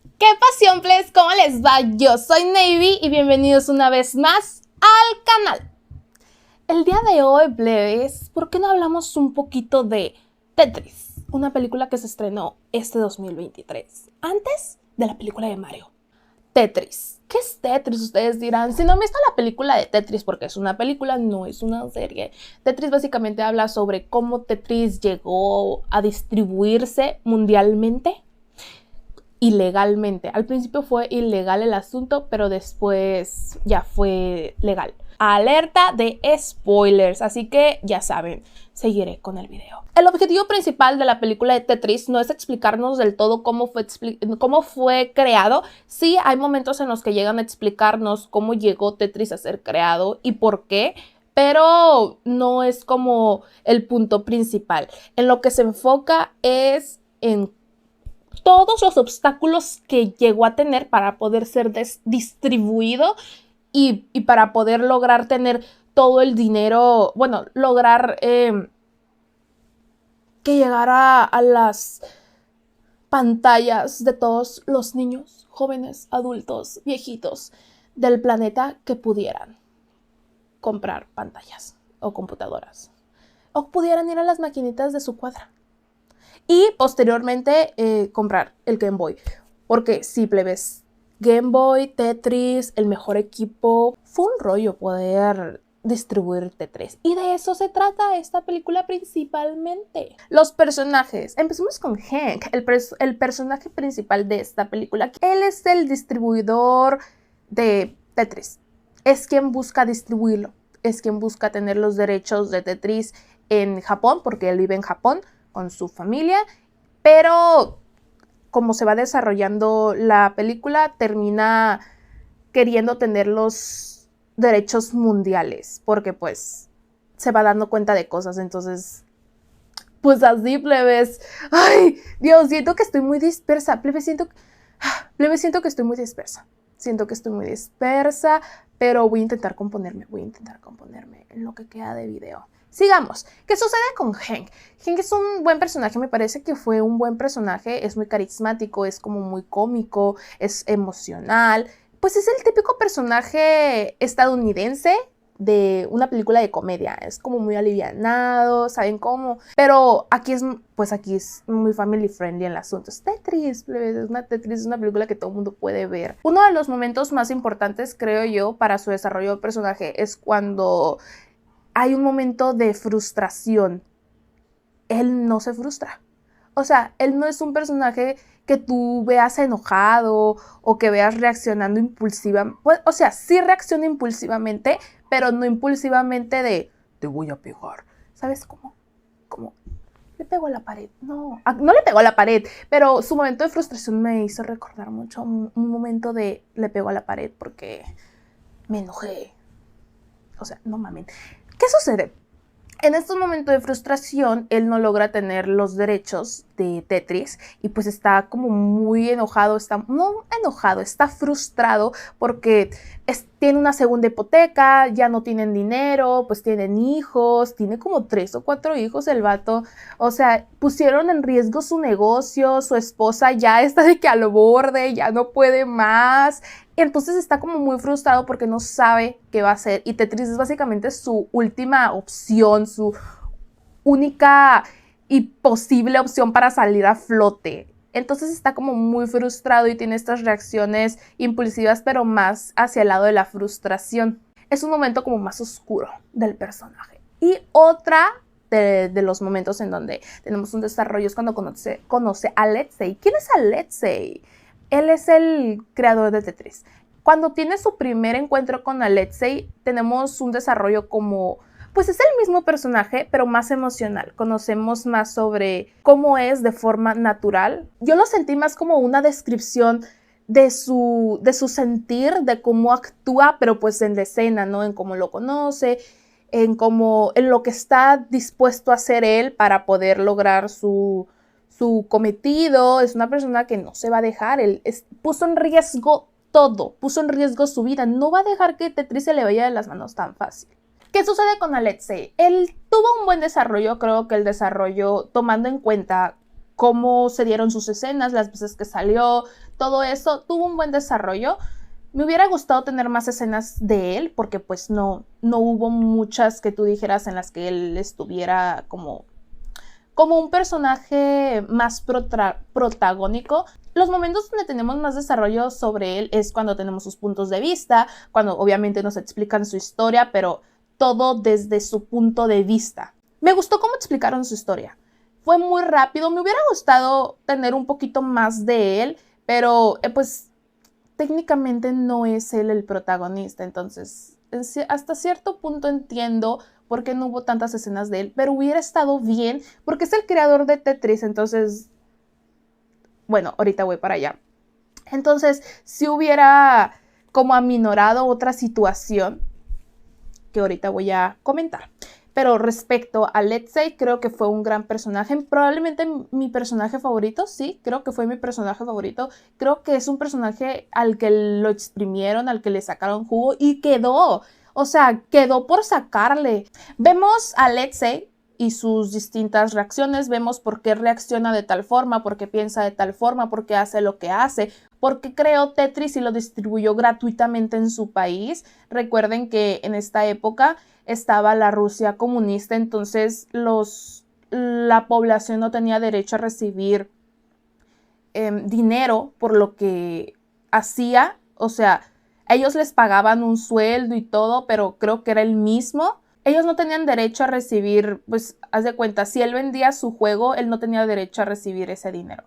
¡Qué pasión, please! ¿Cómo les va? Yo soy Navy y bienvenidos una vez más al canal. El día de hoy, plebes, ¿por qué no hablamos un poquito de Tetris? Una película que se estrenó este 2023, antes de la película de Mario. Tetris. ¿Qué es Tetris? Ustedes dirán. Si no han visto la película de Tetris, porque es una película, no es una serie. Tetris básicamente habla sobre cómo Tetris llegó a distribuirse mundialmente. Ilegalmente. Al principio fue ilegal el asunto, pero después ya fue legal. Alerta de spoilers, así que ya saben, seguiré con el video. El objetivo principal de la película de Tetris no es explicarnos del todo cómo fue creado. Sí, hay momentos en los que llegan a explicarnos cómo llegó Tetris a ser creado y por qué, pero no es como el punto principal. En lo que se enfoca es en todos los obstáculos que llegó a tener para poder ser distribuido y para poder lograr tener todo el dinero, bueno, lograr que llegara a las pantallas de todos los niños, jóvenes, adultos, viejitos del planeta que pudieran comprar pantallas o computadoras o pudieran ir a las maquinitas de su cuadra. Y posteriormente comprar el Game Boy. Porque sí, plebes, Game Boy, Tetris, el mejor equipo. Fue un rollo poder distribuir Tetris. Y de eso se trata esta película principalmente. Los personajes. Empecemos con Hank, el personaje principal de esta película. Él es el distribuidor de Tetris. Es quien busca distribuirlo. Es quien busca tener los derechos de Tetris en Japón, porque él vive en Japón con su familia, pero como se va desarrollando la película, termina queriendo tener los derechos mundiales, porque pues se va dando cuenta de cosas, entonces pues así, plebes. Ay, Dios, siento que estoy muy dispersa, plebes, siento que estoy muy dispersa. Siento que estoy muy dispersa, pero voy a intentar componerme en lo que queda de video. Sigamos. ¿Qué sucede con Hank? Hank es un buen personaje, me parece que fue un buen personaje, es muy carismático, es como muy cómico, es emocional. Pues es el típico personaje estadounidense de una película de comedia, es como muy alivianado, ¿saben cómo? Pero aquí es muy family friendly el asunto. Es Tetris, es una película que todo el mundo puede ver. Uno de los momentos más importantes, creo yo, para su desarrollo de personaje es cuando hay un momento de frustración. Él no se frustra. O sea, él no es un personaje que tú veas enojado o que veas reaccionando impulsivamente. O sea, sí reacciona impulsivamente, pero no impulsivamente de te voy a pegar. ¿Sabes cómo? Como le pegó a la pared. No le pegó a la pared, pero su momento de frustración me hizo recordar mucho un momento de le pegó a la pared porque me enojé. O sea, no mames. ¿Qué sucede? En estos momentos de frustración, él no logra tener los derechos de Tetris y pues está como muy enojado, está frustrado porque tiene una segunda hipoteca, ya no tienen dinero, pues tienen hijos, tiene como 3 o 4 hijos el vato. O sea, pusieron en riesgo su negocio, su esposa ya está de que al borde, ya no puede más. Y entonces está como muy frustrado porque no sabe qué va a hacer. Y Tetris es básicamente su última opción, su única y posible opción para salir a flote. Entonces está como muy frustrado y tiene estas reacciones impulsivas, pero más hacia el lado de la frustración. Es un momento como más oscuro del personaje. Y otra de los momentos en donde tenemos un desarrollo es cuando conoce a Alexei. ¿Quién es Alexei? Él es el creador de Tetris. Cuando tiene su primer encuentro con Alexei, tenemos un desarrollo como, pues es el mismo personaje, pero más emocional. Conocemos más sobre cómo es de forma natural. Yo lo sentí más como una descripción de su sentir, de cómo actúa, pero pues en la escena, ¿no? En cómo lo conoce, en lo que está dispuesto a hacer él para poder lograr su cometido. Es una persona que no se va a dejar, él puso en riesgo todo, puso en riesgo su vida, no va a dejar que Tetris se le vaya de las manos tan fácil. ¿Qué sucede con Alexei? Él tuvo un buen desarrollo, creo que el desarrollo tomando en cuenta cómo se dieron sus escenas, las veces que salió, todo eso tuvo un buen desarrollo. Me hubiera gustado tener más escenas de él, porque pues no hubo muchas que tú dijeras en las que él estuviera como un personaje más protagónico. Los momentos donde tenemos más desarrollo sobre él es cuando tenemos sus puntos de vista, cuando obviamente nos explican su historia, pero todo desde su punto de vista. Me gustó cómo explicaron su historia. Fue muy rápido, me hubiera gustado tener un poquito más de él, pero pues técnicamente no es él el protagonista, entonces hasta cierto punto entiendo por qué no hubo tantas escenas de él, pero hubiera estado bien, porque es el creador de Tetris, entonces, bueno, ahorita voy para allá. Entonces, si hubiera como aminorado otra situación, que ahorita voy a comentar. Pero respecto a Alexei, creo que fue un gran personaje. Probablemente mi personaje favorito, sí, creo que fue mi personaje favorito. Creo que es un personaje al que lo exprimieron, al que le sacaron jugo y quedó. O sea, quedó por sacarle. Vemos a Alexei y sus distintas reacciones. Vemos por qué reacciona de tal forma, por qué piensa de tal forma, por qué hace lo que hace, por qué creó Tetris y lo distribuyó gratuitamente en su país. Recuerden que en esta época estaba la Rusia comunista, entonces la población no tenía derecho a recibir dinero por lo que hacía. O sea, ellos les pagaban un sueldo y todo, pero creo que era el mismo. Ellos no tenían derecho a recibir, pues, haz de cuenta, si él vendía su juego, él no tenía derecho a recibir ese dinero.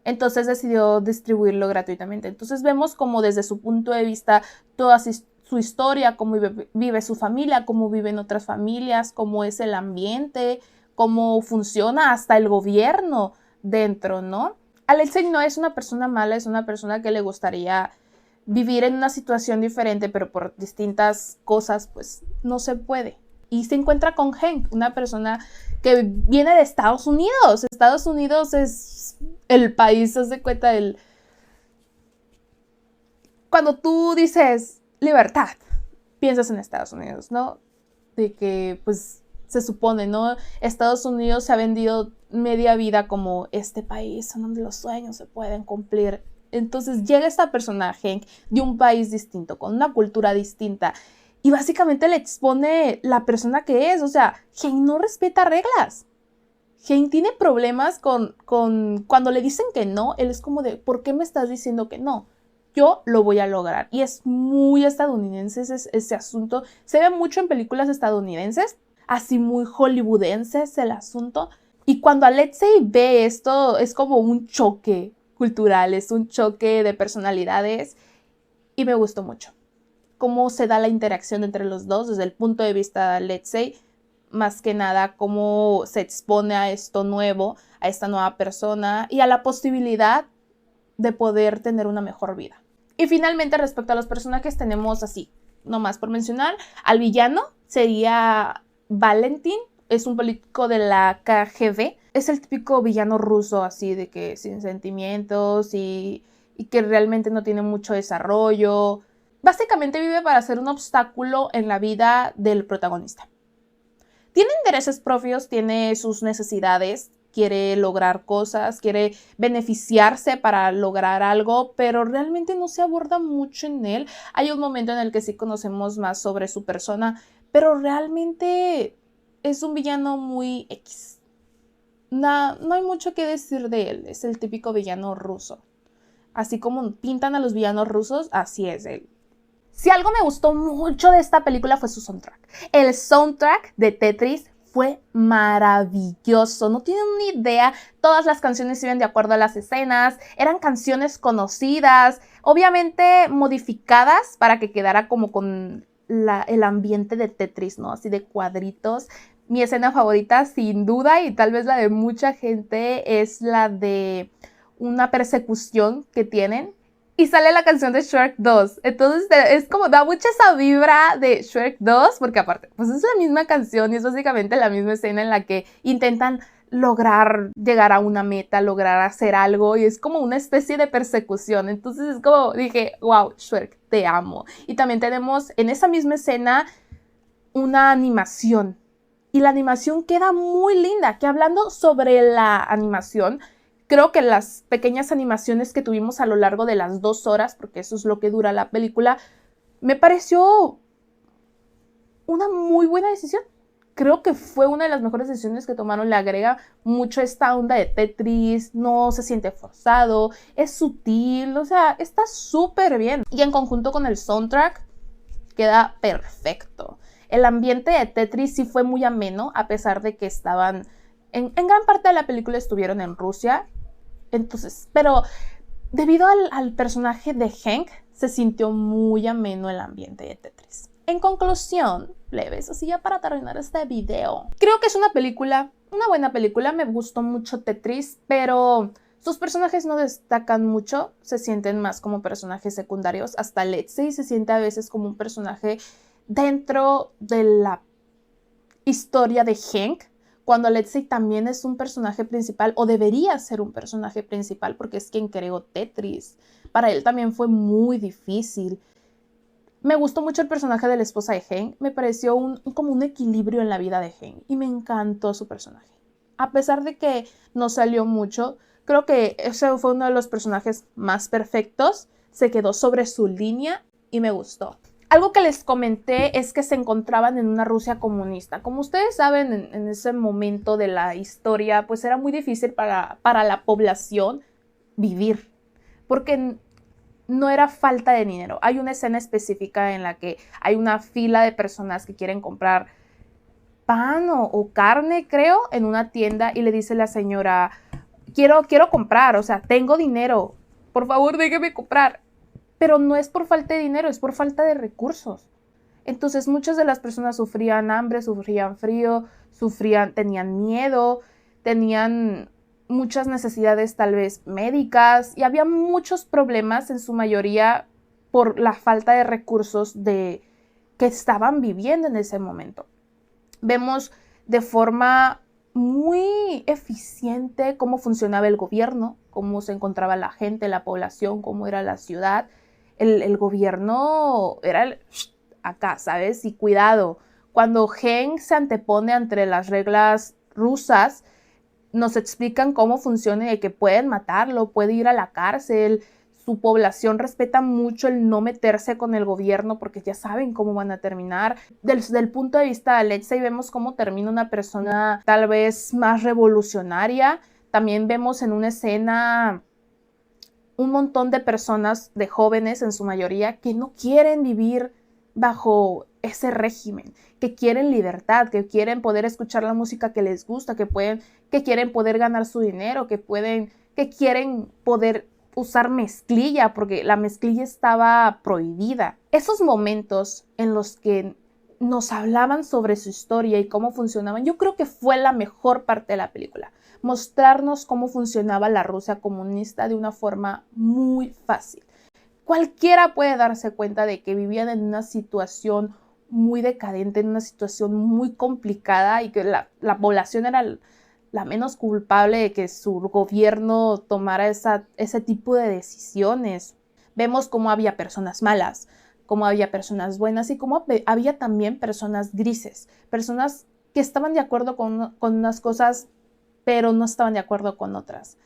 Entonces decidió distribuirlo gratuitamente. Entonces vemos como desde su punto de vista toda su historia, cómo vive su familia, cómo viven otras familias, cómo es el ambiente, cómo funciona hasta el gobierno dentro, ¿no? Alexei no es una persona mala, es una persona que le gustaría vivir en una situación diferente, pero por distintas cosas, pues no se puede. Y se encuentra con Hank, una persona que viene de Estados Unidos. Estados Unidos es el país, se hace cuenta, cuando tú dices libertad, piensas en Estados Unidos, ¿no? De que, pues, se supone, ¿no? Estados Unidos se ha vendido media vida como este país en donde los sueños se pueden cumplir. Entonces llega esta persona, Hank, de un país distinto, con una cultura distinta, y básicamente le expone la persona que es. O sea, Hank no respeta reglas. Hank tiene problemas con cuando le dicen que no, él es como de, ¿por qué me estás diciendo que no? Yo lo voy a lograr. Y es muy estadounidense ese asunto. Se ve mucho en películas estadounidenses, así muy hollywoodenses el asunto. Y cuando Alexei ve esto, es como un choque cultural, es un choque de personalidades. Y me gustó mucho cómo se da la interacción entre los dos desde el punto de vista de Alexei. Más que nada, cómo se expone a esto nuevo, a esta nueva persona y a la posibilidad de poder tener una mejor vida. Y finalmente, respecto a los personajes, tenemos así, nomás por mencionar, al villano sería Valentin, es un político de la KGB, es el típico villano ruso así de que sin sentimientos y que realmente no tiene mucho desarrollo. Básicamente vive para ser un obstáculo en la vida del protagonista. Tiene intereses propios, tiene sus necesidades, quiere lograr cosas, quiere beneficiarse para lograr algo, pero realmente no se aborda mucho en él. Hay un momento en el que sí conocemos más sobre su persona, pero realmente es un villano muy X. No hay mucho que decir de él, es el típico villano ruso. Así como pintan a los villanos rusos, así es él. Si algo me gustó mucho de esta película fue su soundtrack. El soundtrack de Tetris fue maravilloso. No tienen ni idea. Todas las canciones iban de acuerdo a las escenas. Eran canciones conocidas. Obviamente modificadas para que quedara como con el ambiente de Tetris, ¿no? Así de cuadritos. Mi escena favorita, sin duda, y tal vez la de mucha gente, es la de una persecución que tienen. Y sale la canción de Shrek 2. Entonces es como, da mucha esa vibra de Shrek 2, porque aparte, pues es la misma canción y es básicamente la misma escena en la que intentan lograr llegar a una meta, lograr hacer algo, y es como una especie de persecución. Entonces es como, dije, wow, Shrek, te amo. Y también tenemos en esa misma escena una animación. Y la animación queda muy linda, que hablando sobre la animación, Creo que las pequeñas animaciones que tuvimos a lo largo de las 2 horas, porque eso es lo que dura la película, me pareció una muy buena decisión. Creo que fue una de las mejores decisiones que tomaron. Le agrega mucho esta onda de Tetris, no se siente forzado, es sutil, o sea, está súper bien. Y en conjunto con el soundtrack, queda perfecto. El ambiente de Tetris sí fue muy ameno, a pesar de que estaban, en gran parte de la película estuvieron en Rusia. Entonces, pero debido al personaje de Hank, se sintió muy ameno el ambiente de Tetris. En conclusión, plebes, así ya para terminar este video, creo que es una buena película, me gustó mucho Tetris, pero sus personajes no destacan mucho, se sienten más como personajes secundarios. Hasta Lexi se siente a veces como un personaje dentro de la historia de Hank, cuando Lexi también es un personaje principal, o debería ser un personaje principal, porque es quien creó Tetris. Para él también fue muy difícil. Me gustó mucho el personaje de la esposa de Hank, me pareció como un equilibrio en la vida de Hank, y me encantó su personaje. A pesar de que no salió mucho, creo que ese fue uno de los personajes más perfectos, se quedó sobre su línea y me gustó. Algo que les comenté es que se encontraban en una Rusia comunista. Como ustedes saben, en ese momento de la historia, pues era muy difícil para la población vivir, porque no era falta de dinero. Hay una escena específica en la que hay una fila de personas que quieren comprar pan o carne, creo, en una tienda, y le dice la señora, quiero comprar, o sea, tengo dinero, por favor déjeme comprar. Pero no es por falta de dinero, es por falta de recursos. Entonces muchas de las personas sufrían hambre, sufrían frío, tenían miedo, tenían muchas necesidades tal vez médicas, y había muchos problemas, en su mayoría por la falta de recursos que estaban viviendo en ese momento. Vemos de forma muy eficiente cómo funcionaba el gobierno, cómo se encontraba la gente, la población, cómo era la ciudad. El gobierno era acá, ¿sabes? Y cuidado, cuando Hank se antepone ante las reglas rusas, nos explican cómo funciona y que pueden matarlo, puede ir a la cárcel. Su población respeta mucho el no meterse con el gobierno porque ya saben cómo van a terminar. Desde el punto de vista de Alexei vemos cómo termina una persona tal vez más revolucionaria. También vemos en una escena un montón de personas, de jóvenes en su mayoría, que no quieren vivir bajo ese régimen, que quieren libertad, que quieren poder escuchar la música que les gusta, que quieren poder ganar su dinero, que quieren poder usar mezclilla, porque la mezclilla estaba prohibida. Esos momentos en los que nos hablaban sobre su historia y cómo funcionaban, yo creo que fue la mejor parte de la película. Mostrarnos cómo funcionaba la Rusia comunista de una forma muy fácil. Cualquiera puede darse cuenta de que vivían en una situación muy decadente, en una situación muy complicada, y que la población era la menos culpable de que su gobierno tomara ese tipo de decisiones. Vemos cómo había personas malas, cómo había personas buenas, y cómo había también personas grises, personas que estaban de acuerdo con unas cosas, pero no estaban de acuerdo con otras.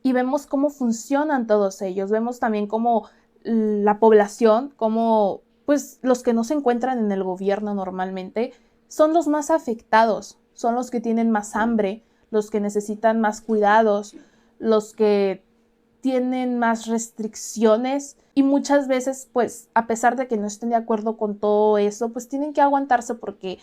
Y vemos cómo funcionan todos ellos. Vemos también cómo la población, cómo pues los que no se encuentran en el gobierno normalmente, son los más afectados, son los que tienen más hambre, los que necesitan más cuidados, los que tienen más restricciones, y muchas veces, pues, a pesar de que no estén de acuerdo con todo eso, pues tienen que aguantarse porque,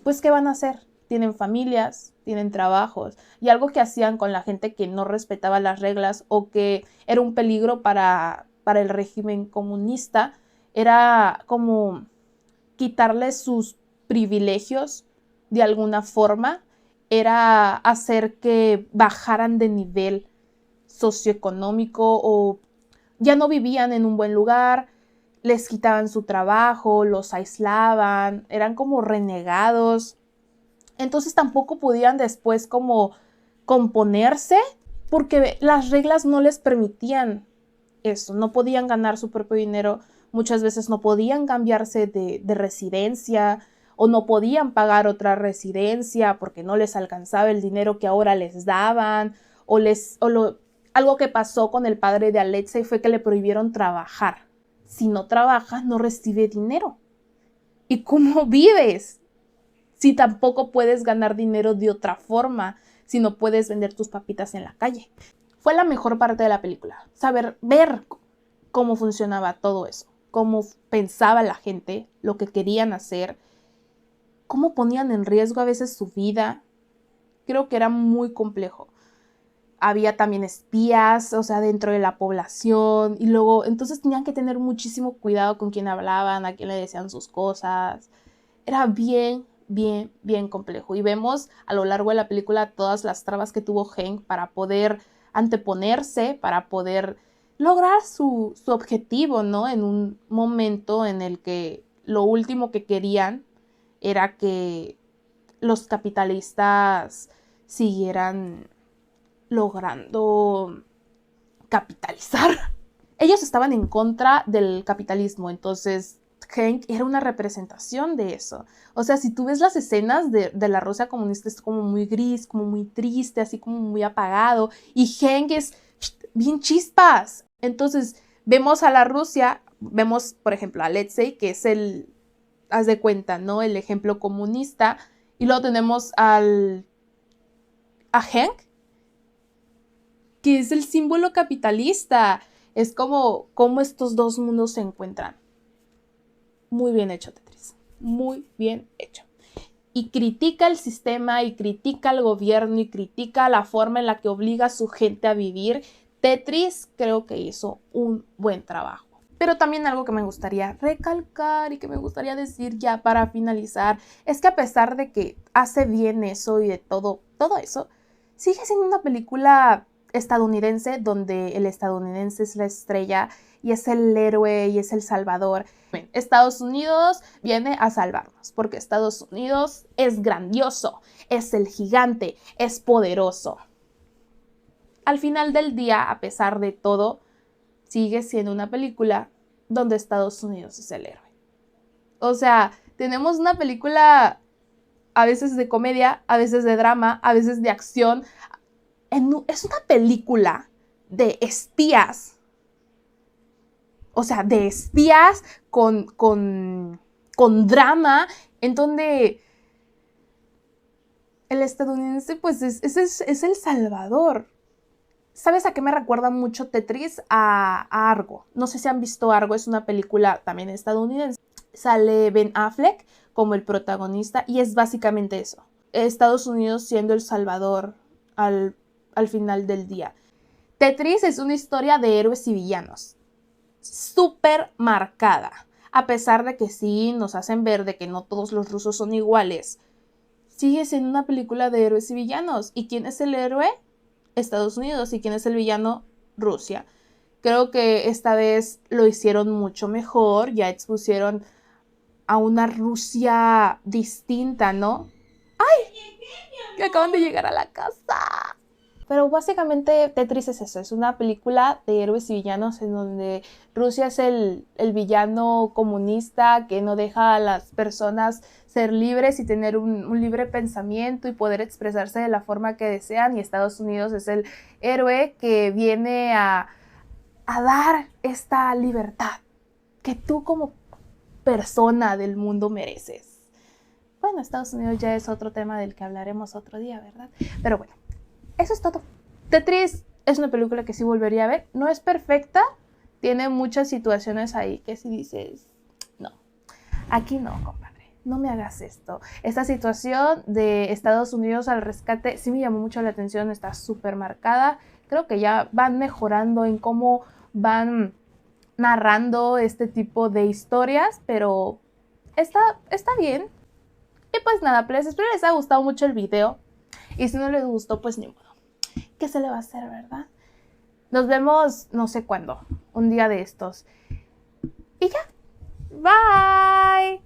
pues, ¿qué van a hacer? Tienen familias, tienen trabajos, y algo que hacían con la gente que no respetaba las reglas o que era un peligro para el régimen comunista era como quitarles sus privilegios de alguna forma, era hacer que bajaran de nivel socioeconómico, o ya no vivían en un buen lugar, les quitaban su trabajo, los aislaban, eran como renegados. Entonces tampoco podían después como componerse porque las reglas no les permitían eso, no podían ganar su propio dinero, muchas veces no podían cambiarse de residencia, o no podían pagar otra residencia porque no les alcanzaba el dinero que ahora les daban, algo que pasó con el padre de Alexei fue que le prohibieron trabajar. Si no trabajas, no recibes dinero. ¿Y cómo vives? Si tampoco puedes ganar dinero de otra forma, si no puedes vender tus papitas en la calle. Fue la mejor parte de la película, ver cómo funcionaba todo eso, cómo pensaba la gente, lo que querían hacer, cómo ponían en riesgo a veces su vida. Creo que era muy complejo. Había también espías, o sea, dentro de la población, y luego, entonces tenían que tener muchísimo cuidado con quién hablaban, a quién le decían sus cosas. Era bien complejo. Y vemos a lo largo de la película todas las trabas que tuvo Hank para poder anteponerse, para poder lograr su objetivo, ¿no? En un momento en el que lo último que querían era que los capitalistas siguieran logrando capitalizar. Ellos estaban en contra del capitalismo, entonces Hank era una representación de eso. O sea, si tú ves las escenas de la Rusia comunista, es como muy gris, como muy triste, así como muy apagado, y Hank es bien chispas. Entonces vemos a la Rusia, vemos por ejemplo a Alexei, que es haz de cuenta, ¿no? El ejemplo comunista, y luego tenemos a Hank, que es el símbolo capitalista. Es como estos dos mundos se encuentran. Muy bien hecho, Tetris. Muy bien hecho. Y critica el sistema, y critica al gobierno, y critica la forma en la que obliga a su gente a vivir. Tetris creo que hizo un buen trabajo. Pero también algo que me gustaría recalcar y que me gustaría decir ya para finalizar, es que a pesar de que hace bien eso y de todo eso, sigue siendo una película estadounidense donde el estadounidense es la estrella y es el héroe y es el salvador. Estados Unidos viene a salvarnos porque Estados Unidos es grandioso, es el gigante, es poderoso. Al final del día, a pesar de todo, sigue siendo una película donde Estados Unidos es el héroe. O sea, tenemos una película a veces de comedia, a veces de drama, a veces de acción. Es una película de espías. O sea, de espías con drama, en donde el estadounidense pues es el salvador. ¿Sabes a qué me recuerda mucho Tetris? A Argo. No sé si han visto Argo, es una película también estadounidense. Sale Ben Affleck como el protagonista y es básicamente eso. Estados Unidos siendo el salvador al final del día. Tetris es una historia de héroes y villanos. Súper marcada. A pesar de que sí nos hacen ver de que no todos los rusos son iguales, sigue siendo una película de héroes y villanos. ¿Y quién es el héroe? Estados Unidos. ¿Y quién es el villano? Rusia. Creo que esta vez lo hicieron mucho mejor, ya expusieron a una Rusia distinta, ¿no? ¡Ay! Que acaban de llegar a la casa. Pero básicamente Tetris es eso, es una película de héroes y villanos en donde Rusia es el villano comunista que no deja a las personas ser libres y tener un libre pensamiento y poder expresarse de la forma que desean, y Estados Unidos es el héroe que viene a dar esta libertad que tú como persona del mundo mereces. Bueno, Estados Unidos ya es otro tema del que hablaremos otro día, ¿verdad? Pero bueno, eso es todo. Tetris es una película que sí volvería a ver. No es perfecta, tiene muchas situaciones ahí que si dices, no, aquí no, compadre, no me hagas esto. Esta situación de Estados Unidos al rescate sí me llamó mucho la atención, está súper marcada. Creo que ya van mejorando en cómo van narrando este tipo de historias, pero está bien. Y pues nada, pues espero les haya gustado mucho el video. Y si no les gustó, pues ni modo. ¿Qué se le va a hacer, verdad? Nos vemos no sé cuándo, un día de estos. Y ya. Bye.